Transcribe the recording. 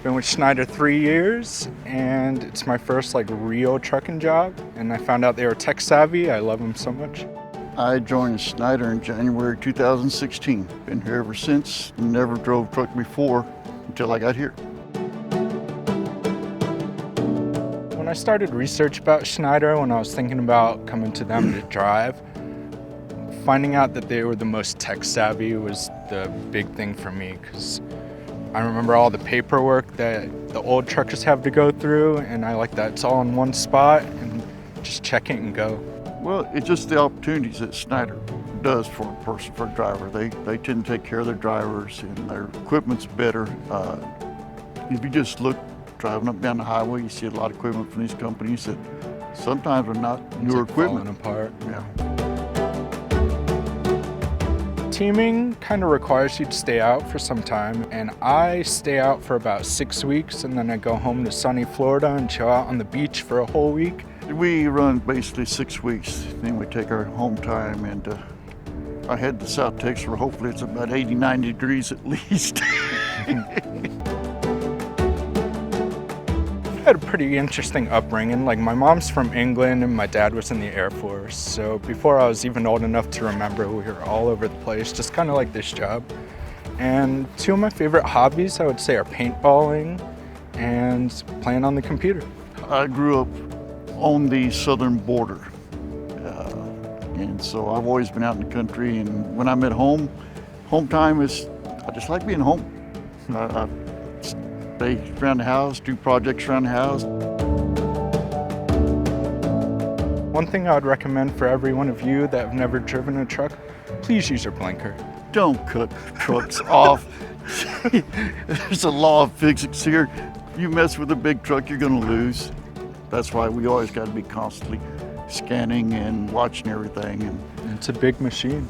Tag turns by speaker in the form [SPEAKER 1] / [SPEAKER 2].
[SPEAKER 1] Been with Schneider 3 years, and it's my first real trucking job, and I found out they were tech savvy. I love them so much.
[SPEAKER 2] I joined Schneider in January 2016. Been here ever since. Never drove truck before until I got here.
[SPEAKER 1] When I started research about Schneider, when I was thinking about coming to them to drive, finding out that they were the most tech savvy was the big thing for me, because I remember all the paperwork that the old truckers have to go through, and I like that it's all in one spot and just check it and go.
[SPEAKER 2] Well, it's just the opportunities that Schneider does for a person, for a driver. They tend to take care of their drivers, and their equipment's better. If you just look driving up down the highway, you see a lot of equipment from these companies that sometimes are not newer equipment.
[SPEAKER 1] Falling apart.
[SPEAKER 2] Yeah.
[SPEAKER 1] Teaming kind of requires you to stay out for some time, and I stay out for about 6 weeks, and then I go home to sunny Florida and chill out on the beach for a whole week.
[SPEAKER 2] We run basically 6 weeks, then we take our home time, and I head to South Texas where hopefully it's about 80, 90 degrees at least.
[SPEAKER 1] I had a pretty interesting upbringing. My mom's from England and my dad was in the Air Force. So before I was even old enough to remember, we were all over the place, just kind of like this job. And two of my favorite hobbies, I would say, are paintballing and playing on the computer.
[SPEAKER 2] I grew up on the southern border. And so I've always been out in the country, and when I'm at home, home time is, I just like being home. I stay around the house, do projects around the house.
[SPEAKER 1] One thing I would recommend for every one of you that have never driven a truck, please use your blinker.
[SPEAKER 2] Don't cut trucks off. There's a law of physics here. You mess with a big truck, you're gonna lose. That's why we always gotta be constantly scanning and watching everything.
[SPEAKER 1] It's a big machine.